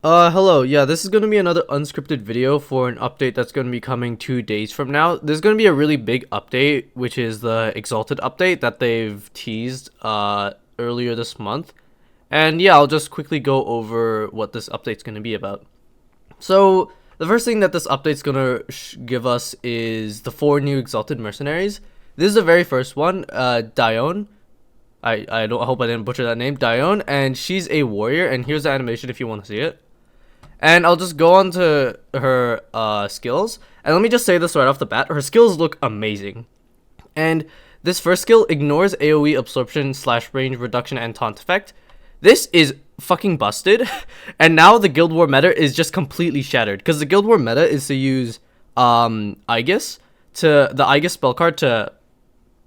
Hello. Yeah, this is going to be another unscripted video for an update that's going to be coming 2 days from now. There's going to be a really big update, which is the Exalted update that they've teased, earlier this month. And yeah, I'll just quickly go over what this update's going to be about. So, the first thing that this update's going to give us is the 4 new Exalted mercenaries. This is the very first one, Dione. I hope I didn't butcher that name, Dione, and she's a warrior, and here's the animation if you want to see it. And I'll just go on to her skills. And let me just say this right off the bat. Her skills look amazing. And this first skill ignores AoE absorption / range reduction and taunt effect. This is fucking busted. And now the Guild War meta is just completely shattered. Because the Guild War meta is to use Aegis, the Aegis spell card to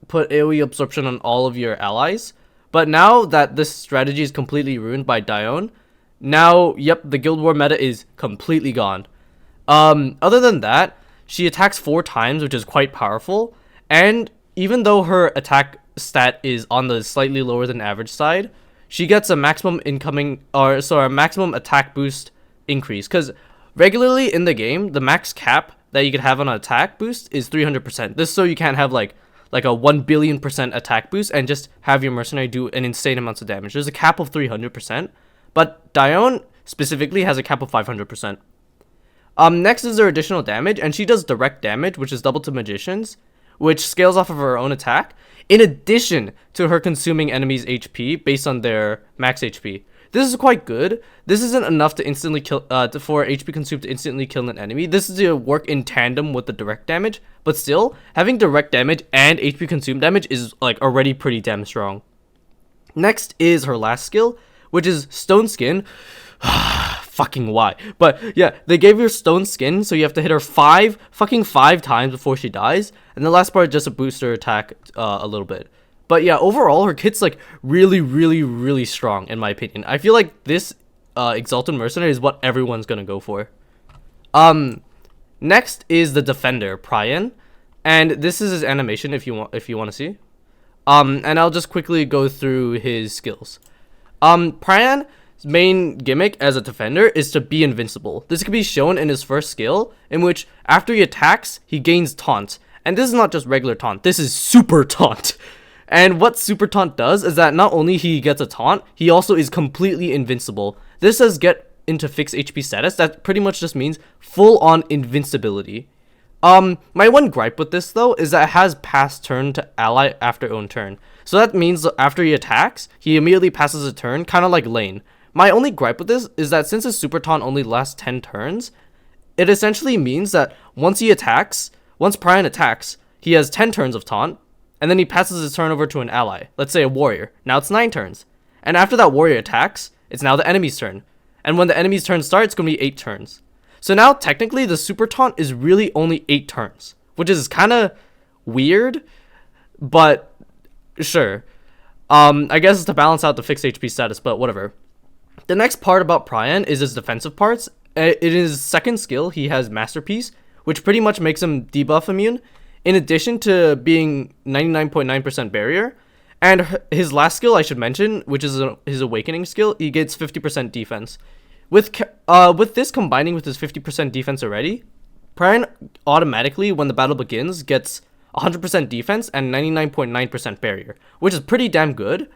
put AoE absorption on all of your allies. But now that this strategy is completely ruined by Dione, now, yep, the Guild War meta is completely gone. Other than that, she attacks 4 times, which is quite powerful. And even though her attack stat is on the slightly lower than average side, she gets a maximum a maximum attack boost increase. Because regularly in the game, the max cap that you could have on an attack boost is 300%. This so you can't have like a 1 billion% attack boost and just have your mercenary do an insane amounts of damage. There's a cap of 300%. But Dione specifically has a cap of 500%. Next is her additional damage, and she does direct damage, which is double to magicians, which scales off of her own attack, in addition to her consuming enemies' HP based on their max HP. This is quite good. This isn't enough to instantly kill, for HP consumed to instantly kill an enemy. This is to work in tandem with the direct damage, but still, having direct damage and HP consumed damage is like already pretty damn strong. Next is her last skill, which is Stone Skin. Fucking why? But yeah, they gave her Stone Skin, so you have to hit her 5 times before she dies. And the last part is just a booster attack a little bit. But yeah, overall, her kit's like really strong, in my opinion. I feel like this Exalted Mercenary is what everyone's gonna go for. Next is the Defender, Pyran. And this is his animation if you want to see. And I'll just quickly go through his skills. Pyran's main gimmick as a defender is to be invincible. This can be shown in his first skill, in which after he attacks, he gains taunt. And this is not just regular taunt, this is super taunt. And what super taunt does is that not only he gets a taunt, he also is completely invincible. This says get into fixed HP status. That pretty much just means full on invincibility. My one gripe with this though is that it has pass turn to ally after own turn. So that means after he attacks, he immediately passes a turn, kind of like Lane. My only gripe with this is that since his super taunt only lasts 10 turns, it essentially means that once Pyran attacks, he has 10 turns of taunt, and then he passes his turn over to an ally, let's say a warrior. Now it's 9 turns. And after that warrior attacks, it's now the enemy's turn. And when the enemy's turn starts, it's going to be 8 turns. So now technically the super taunt is really only 8 turns, which is kind of weird, but sure. I guess it's to balance out the fixed HP status, but whatever. The next part about Pyran is his defensive parts. In his second skill, he has Masterpiece, which pretty much makes him debuff immune, in addition to being 99.9% barrier. And his last skill, I should mention, which is his Awakening skill, he gets 50% defense. With this combining with his 50% defense already, Pyran automatically, when the battle begins, gets 100% defense and 99.9% barrier, which is pretty damn good.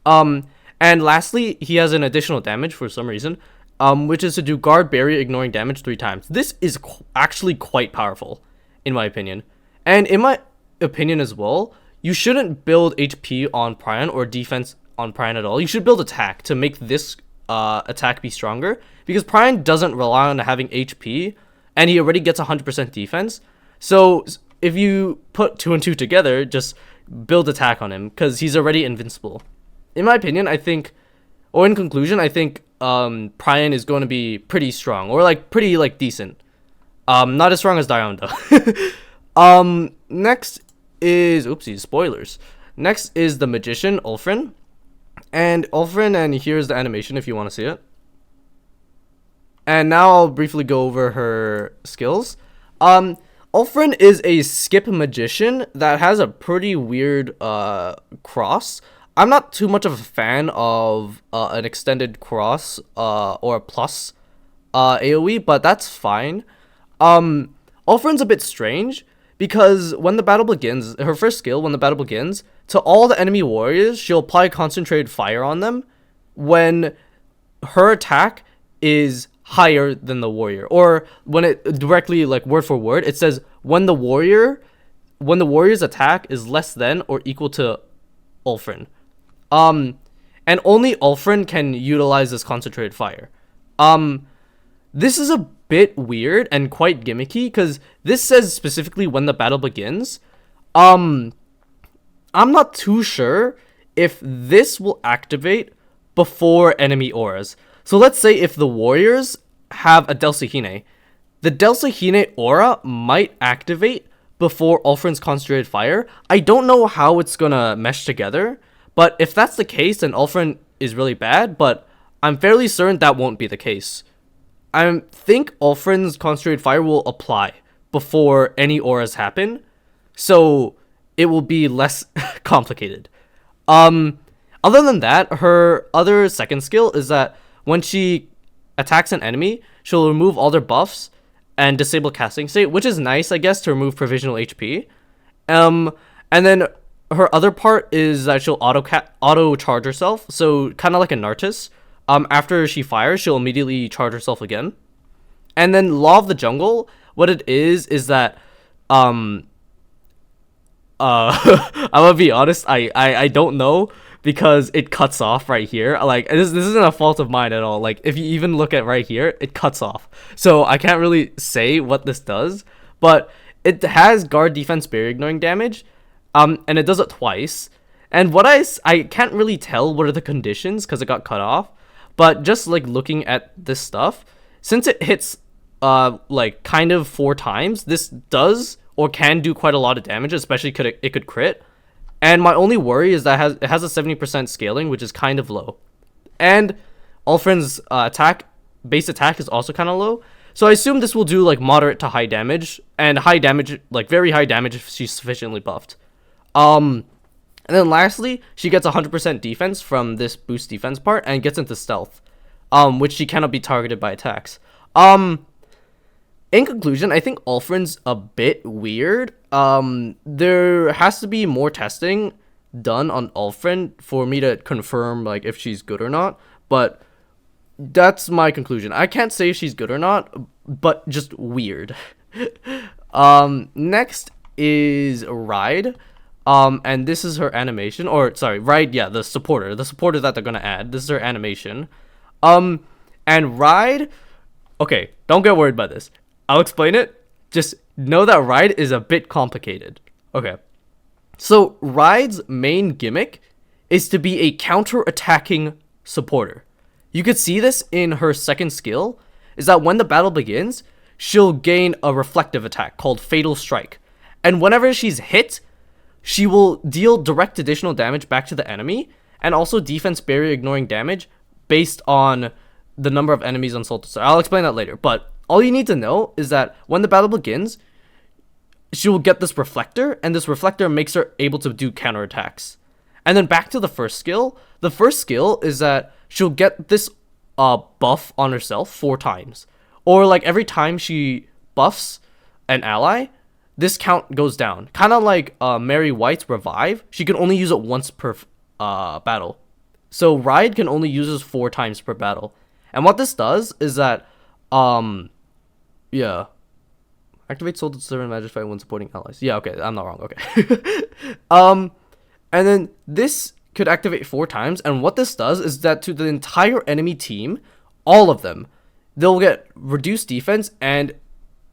And lastly, he has an additional damage for some reason, which is to do guard, barrier, ignoring damage 3 times. This is actually quite powerful, in my opinion. And in my opinion as well, you shouldn't build HP on Pyran or defense on Pyran at all. You should build attack to make this attack be stronger, because Pyran doesn't rely on having HP, and he already gets 100% defense. So if you put 2 and 2 together, just build attack on him, because he's already invincible. In my opinion, I think, or in conclusion, I think Pyran is going to be pretty strong, or like pretty like decent. Not as strong as Dione though. Next is, oopsies, spoilers. Next is the Magician, Ulfin. And here's the animation if you want to see it. And now I'll briefly go over her skills. Ulfin is a skip magician that has a pretty weird cross. I'm not too much of a fan of an extended cross or a plus AoE, but that's fine. Ulfin's a bit strange because when the battle begins, her first skill, when the battle begins, to all the enemy warriors, she'll apply concentrated fire on them when her attack is higher than the warrior, or when it directly, like word for word, it says when the warrior's attack is less than or equal to Ulfin. And only Ulfin can utilize this concentrated fire. This is a bit weird and quite gimmicky because this says specifically when the battle begins. I'm not too sure if this will activate before enemy auras. So let's say if the warriors have a Delsahine, the Delsahine aura might activate before Ulfin's concentrated fire. I don't know how it's gonna mesh together, but if that's the case, then Ulfin is really bad, but I'm fairly certain that won't be the case. I think Ulfin's concentrated fire will apply before any auras happen, so it will be less complicated. Other than that, her other second skill is that when she attacks an enemy, she'll remove all their buffs and disable casting state, which is nice, I guess, to remove provisional HP. And then her other part is that she'll auto charge herself, so kind of like a Nartis. After she fires, she'll immediately charge herself again. And then Law of the Jungle, what it is that I'm gonna be honest, I don't know, because it cuts off right here. Like, this isn't a fault of mine at all. Like, if you even look at right here, it cuts off. So I can't really say what this does, but it has guard, defense, barrier ignoring damage, and it does it twice. And what I can't really tell what are the conditions because it got cut off, but just like looking at this stuff, since it hits like kind of 4 times, this does or can do quite a lot of damage, especially it could crit. And my only worry is that it has a 70% scaling, which is kind of low. And Ulfin's base attack is also kind of low. So I assume this will do like moderate to high damage, and high damage, like very high damage if she's sufficiently buffed. And then lastly, she gets 100% defense from this boost defense part and gets into stealth, which she cannot be targeted by attacks. In conclusion, I think Ulfin's a bit weird. There has to be more testing done on Ulfin for me to confirm like if she's good or not, but that's my conclusion. I can't say if she's good or not, but just weird. Next is Ryde. And this is her animation, or sorry, Ryde, yeah, the supporter that they're gonna add. This is her animation. And Ryde, okay, don't get worried by this. I'll explain it. Just know that Ryde is a bit complicated. Okay. So Ryde's main gimmick is to be a counter-attacking supporter. You could see this in her second skill, is that when the battle begins, she'll gain a reflective attack called Fatal Strike. And whenever she's hit, she will deal direct additional damage back to the enemy, and also defense barrier ignoring damage based on the number of enemies on Soul to Star. I'll explain that later, but all you need to know is that when the battle begins, she will get this reflector, and this reflector makes her able to do counterattacks. And then back to the first skill. The first skill is that she'll get this buff on herself 4 times. Or like every time she buffs an ally, this count goes down. Kind of like Mary White's Revive. She can only use it once per battle. So Ryde can only use this 4 times per battle. And what this does is that, yeah. Activate Soul to Serve and Magify when supporting allies. Yeah, okay, I'm not wrong, okay. And then this could activate 4 times, and what this does is that to the entire enemy team, all of them, they'll get reduced defense and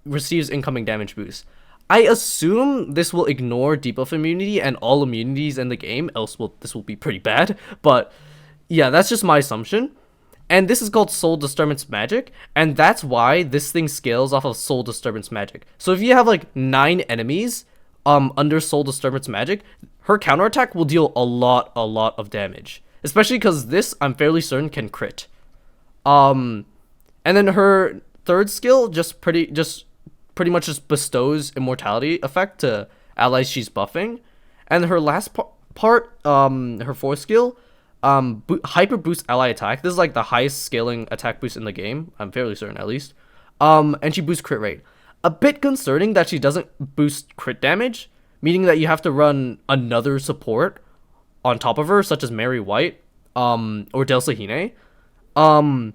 receives incoming damage boost. I assume this will ignore debuff immunity and all immunities in the game, else this will be pretty bad. But yeah, that's just my assumption. And this is called Soul Disturbance Magic, and that's why this thing scales off of Soul Disturbance Magic. So if you have like 9 enemies under Soul Disturbance Magic, her counterattack will deal a lot of damage. Especially because this, I'm fairly certain, can crit. And then her third skill pretty much just bestows immortality effect to allies she's buffing. And her last part, her fourth skill, hyper boost ally attack. This is like the highest scaling attack boost in the game. I'm fairly certain, at least. And she boosts crit rate. A bit concerning that she doesn't boost crit damage, meaning that you have to run another support on top of her, such as Mary White, or Delsahine. And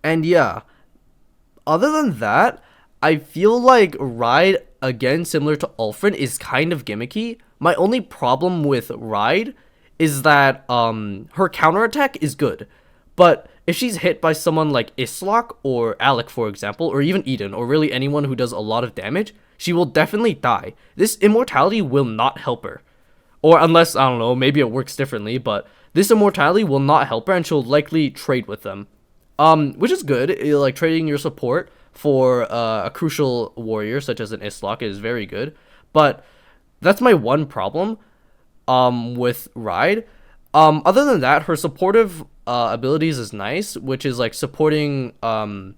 yeah, other than that, I feel like Ryde, again, similar to Ulfin, is kind of gimmicky. My only problem with Ryde is that her counterattack is good, but if she's hit by someone like Islok or Alec, for example, or even Eden, or really anyone who does a lot of damage, she will definitely die. This immortality will not help her. Or unless, I don't know, maybe it works differently, but this immortality will not help her, and she'll likely trade with them. Which is good. Like, trading your support for a crucial warrior, such as an Islok, is very good. But that's my one problem with Ryde. Other than that, her supportive abilities is nice, which is like supporting or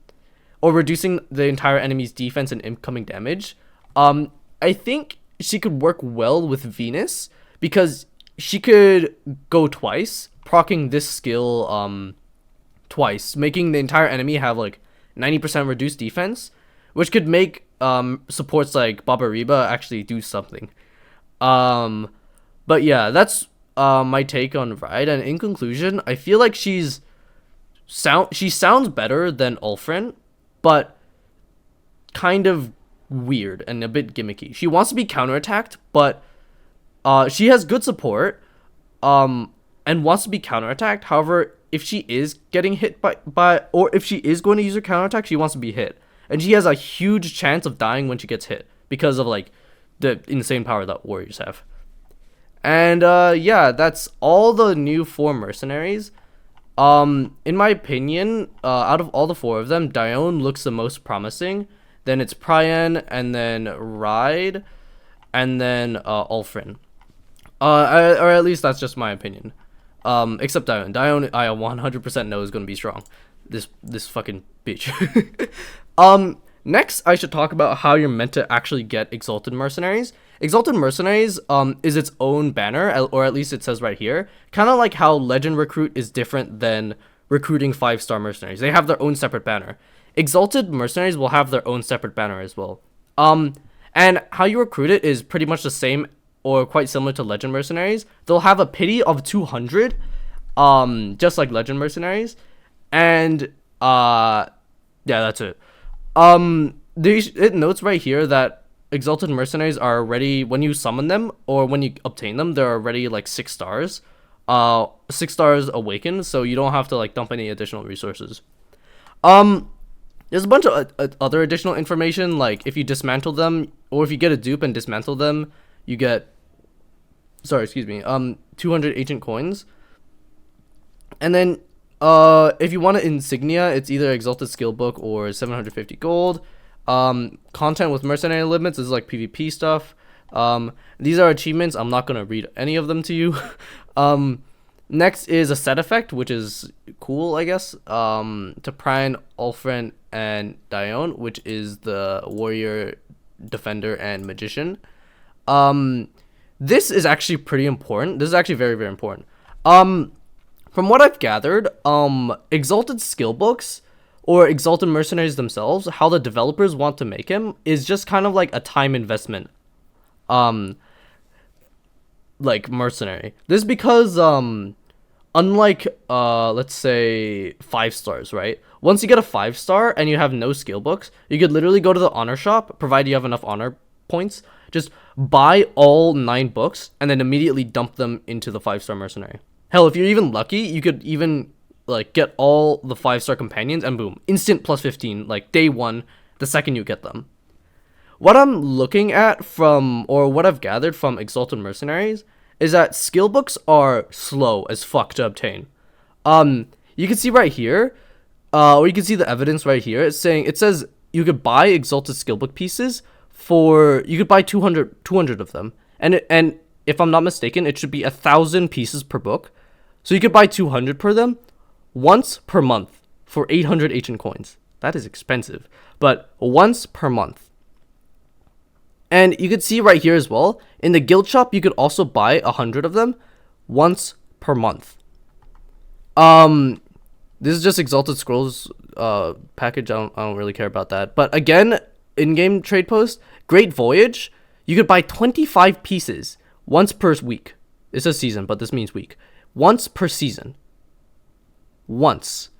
reducing the entire enemy's defense and incoming damage. I think she could work well with Venus because she could go twice, proccing this skill twice, making the entire enemy have like 90% reduced defense, which could make supports like Baba Reba actually do something. But yeah, that's my take on Ryde, and in conclusion, I feel like she sounds better than Ulfin, but kind of weird and a bit gimmicky. She wants to be counterattacked, but she has good support, and wants to be counterattacked. However, if she is getting hit by or if she is going to use her counterattack, she wants to be hit, and she has a huge chance of dying when she gets hit because of like the insane power that warriors have. And yeah, that's all the new 4 mercenaries. In my opinion, out of all the 4 of them, Dione looks the most promising. Then it's Pyran, and then Ryde, and then Ulfin. Or at least that's just my opinion. Except Dione. Dione, I 100% know is gonna be strong. This fucking bitch. Next, I should talk about how you're meant to actually get Exalted Mercenaries. Exalted Mercenaries is its own banner, or at least it says right here. Kind of like how Legend Recruit is different than recruiting 5-star mercenaries. They have their own separate banner. Exalted Mercenaries will have their own separate banner as well. And how you recruit it is pretty much the same or quite similar to Legend Mercenaries. They'll have a pity of 200, just like Legend Mercenaries. And yeah, that's it. It notes right here that Exalted Mercenaries are already, when you summon them or when you obtain them, they're already like 6 stars. 6 stars awakened, so you don't have to like dump any additional resources. There's a bunch of other additional information, like if you dismantle them, or if you get a dupe and dismantle them, you get 200 ancient coins. And then if you want an insignia, it's either Exalted Skill Book or 750 gold. Content with mercenary limits is like PvP stuff. These are achievements. I'm not gonna read any of them to you. Next is a set effect, which is cool, I guess. To Pyran, Ulfin, and Dione, which is the warrior, defender, and magician. This is actually pretty important. This is actually very, very important. From what I've gathered, Exalted skill books or Exalted mercenaries themselves, how the developers want to make him is just kind of like a time investment. Like mercenary. This is because unlike let's say 5 stars, right? Once you get a 5-star and you have no skill books, you could literally go to the honor shop, provided you have enough honor points, just buy all 9 books and then immediately dump them into the 5-star mercenary. Hell, if you're even lucky, you could even like get all the 5-star companions and boom, instant plus 15 like day 1 the second you get them. What I'm looking at from, or what I've gathered from Exalted Mercenaries, is that skill books are slow as fuck to obtain. You can see right here, or you can see the evidence right here. It says you could buy Exalted skill book pieces for, you could buy 200 of them, and if I'm not mistaken, it should be 1,000 pieces per book. So you could buy 200 per them once per month for 800 ancient coins. That is expensive, but once per month. And you could see right here as well, in the guild shop, you could also buy 100 of them once per month. Um, this is just Exalted Scrolls package. I don't really care about that. But again, in-game trade post, Great Voyage. You could buy 25 pieces once per week. It says season, but this means week. Once per season. Once.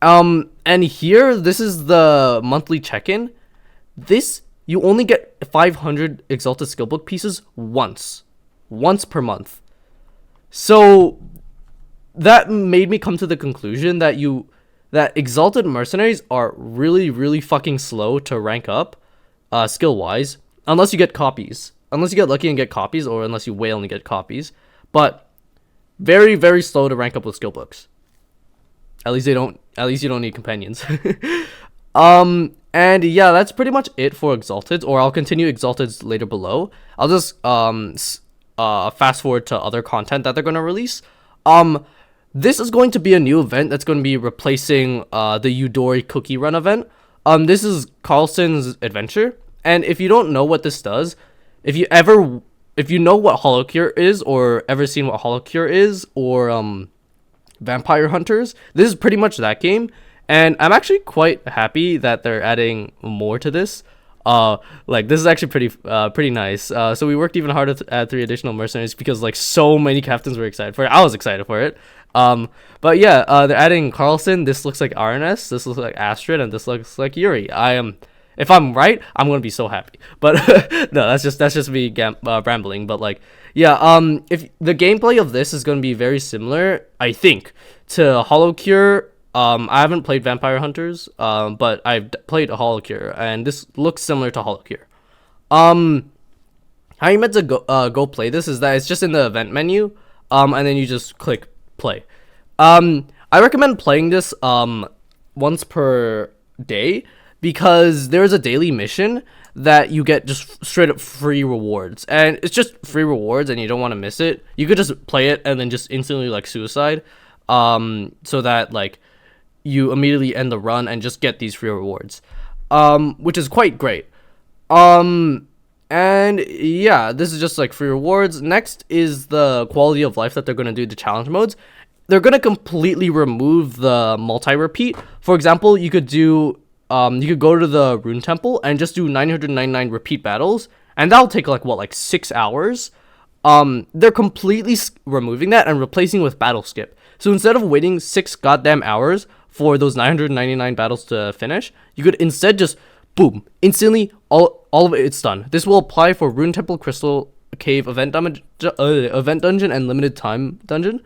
And here, this is the monthly check-in. This, you only get 500 Exalted Skillbook pieces once per month. So that made me come to the conclusion that Exalted Mercenaries are really, really fucking slow to rank up, skill-wise, unless you get copies. Unless you get lucky and get copies, or unless you whale and get copies. But very, very slow to rank up with skill books. At least you don't need companions. And yeah, that's pretty much it for Exalted, or I'll continue Exalteds later below. I'll just fast forward to other content that they're gonna release. This is going to be a new event that's going to be replacing the Eudori Cookie Run event. This is Carlson's adventure, and if you don't know what this does, if you know what Holocure is, or ever seen what Holocure is, or Vampire Hunters, this is pretty much that game. And I'm actually quite happy that they're adding more to this. Like, this is actually pretty nice. So we worked even harder to add 3 additional mercenaries because like so many captains were excited for it. I was excited for it. But yeah, they're adding Carlson. This looks like RNS. This looks like Astrid, and this looks like Yuri. If I'm right, I'm gonna be so happy. But no, that's just me rambling. But like, yeah, if the gameplay of this is gonna be very similar, I think, to Holocure. I haven't played Vampire Hunters, but I've played a Holocure, and this looks similar to Holocure. How you meant to go play this is that it's just in the event menu, and then you just click play. I recommend playing this once per day, because there's a daily mission that you get just straight up free rewards, and it's just free rewards, and you don't want to miss it. You could just play it and then just instantly like suicide, so that like you immediately end the run and just get these free rewards, which is quite great. And yeah, this is just like free rewards. Next is the quality of life that they're going to do to challenge modes. They're going to completely remove the multi-repeat. For example, you could do you could go to the Rune Temple and just do 999 repeat battles, and that'll take like 6 hours. They're completely removing that and replacing with battle skip. So instead of waiting 6 goddamn hours for those 999 battles to finish, you could instead just boom, instantly all of it's done. This will apply for Rune Temple, Crystal Cave, event dungeon, and limited time dungeon.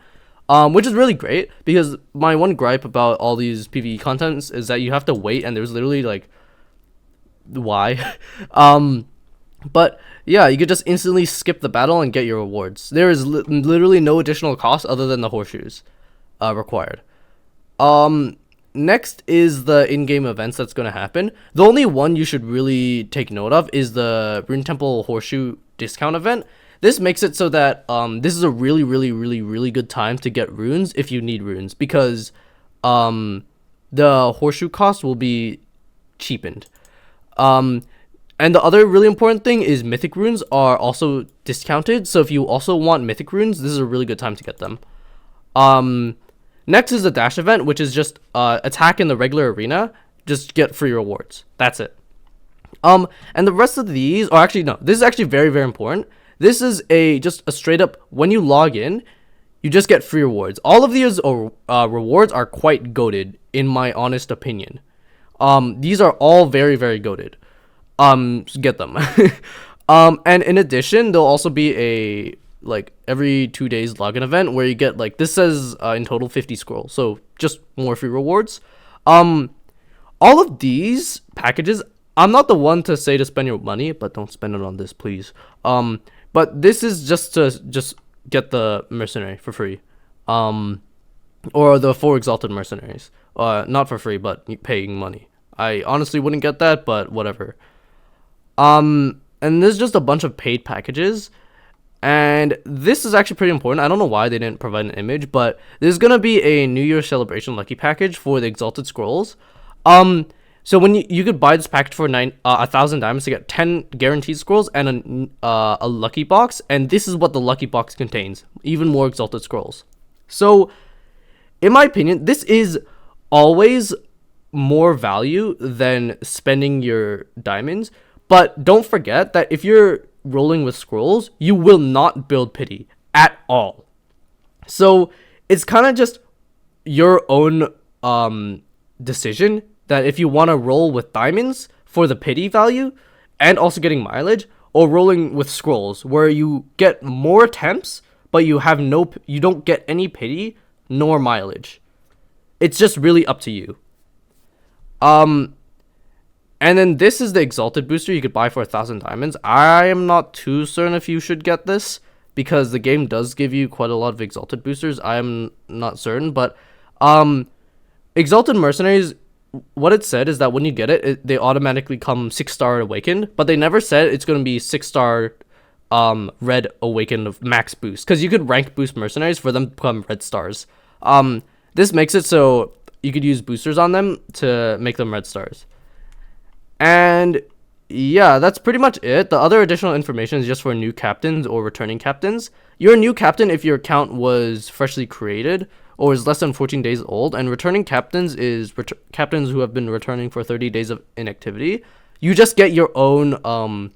Which is really great, because my one gripe about all these PvE contents is that you have to wait, and there's literally like, why? But yeah, you could just instantly skip the battle and get your rewards. There is literally no additional cost other than the horseshoes required. Next is the in-game events that's going to happen. The only one you should really take note of is the Rune Temple Horseshoe discount event. This makes it so that this is a really, really, really, really good time to get runes if you need runes, because the horseshoe cost will be cheapened. And the other really important thing is mythic runes are also discounted, so if you also want mythic runes, this is a really good time to get them. Next is the dash event, which is just attack in the regular arena, just get free rewards. That's it. And the rest of these are actually, no, this is actually very, very important. This is just a straight up, when you log in, you just get free rewards. All of these rewards are quite goated, in my honest opinion. These are all very, very goated. Get them. And in addition, there'll also be a like every 2 days login event where you get like, this says in total 50 scrolls, so just more free rewards. All of these packages, I'm not the one to say to spend your money, but don't spend it on this, please. But this is just to get the mercenary for free, or the 4 exalted mercenaries, not for free, but paying money. I honestly wouldn't get that, but whatever. And there's just a bunch of paid packages, and this is actually pretty important. I don't know why they didn't provide an image, but there's gonna be a New Year's celebration lucky package for the exalted scrolls. So when you could buy this package for 1,000 diamonds to get 10 guaranteed scrolls and a lucky box, and this is what the lucky box contains: even more exalted scrolls. So in my opinion, this is always more value than spending your diamonds. But don't forget that if you're rolling with scrolls, you will not build pity at all. So it's kind of just your own decision that if you want to roll with diamonds for the pity value and also getting mileage, or rolling with scrolls where you get more attempts but you don't get any pity nor mileage. It's just really up to you. And then this is the Exalted booster you could buy for 1,000 diamonds. I am not too certain if you should get this, because the game does give you quite a lot of Exalted boosters. I am not certain, but Exalted Mercenaries, what it said is that when you get it, they automatically come 6-star Awakened, but they never said it's going to be 6-star Red Awakened of max boost, because you could rank boost Mercenaries for them to become red stars. This makes it so you could use boosters on them to make them red stars. And yeah, that's pretty much it. The other additional information is just for new captains or returning captains. You're a new captain if your account was freshly created or is less than 14 days old, and returning captains is captains who have been returning for 30 days of inactivity. You just get your own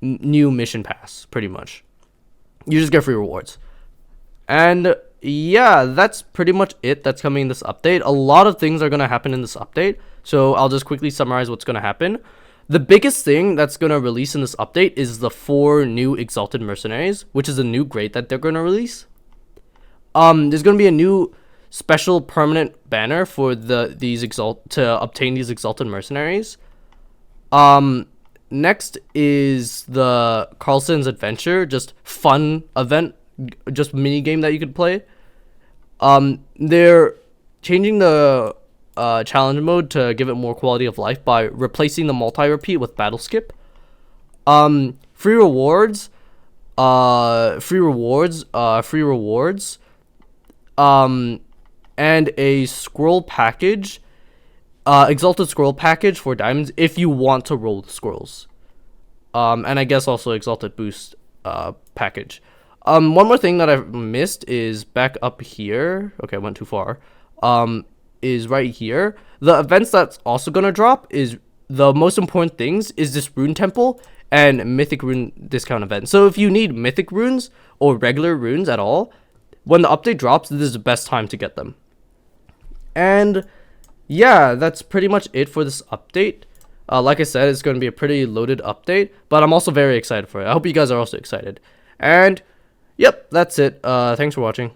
new mission pass, pretty much. You just get free rewards. And yeah, that's pretty much it that's coming in this update. A lot of things are going to happen in this update, so I'll just quickly summarize what's going to happen. The biggest thing that's going to release in this update is the 4 new Exalted Mercenaries, which is a new grade that they're going to release. There's going to be a new special permanent banner for to obtain these Exalted Mercenaries. Next is the Carlson's Adventure, just fun event, just mini game that you could play. They're changing the challenge mode to give it more quality of life by replacing the multi-repeat with battle skip. Free rewards, and a scroll package, Exalted scroll package for diamonds if you want to roll the scrolls. And I guess also Exalted boost package. One more thing that I've missed is back up here. Okay, I went too far. Is right here. The events that's also gonna drop is the most important things is this rune temple and mythic rune discount event. So if you need mythic runes or regular runes at all, when the update drops, this is the best time to get them. And yeah, that's pretty much it for this update. Like I said, it's going to be a pretty loaded update, but I'm also very excited for it. I hope you guys are also excited. And yep, that's it. Thanks for watching.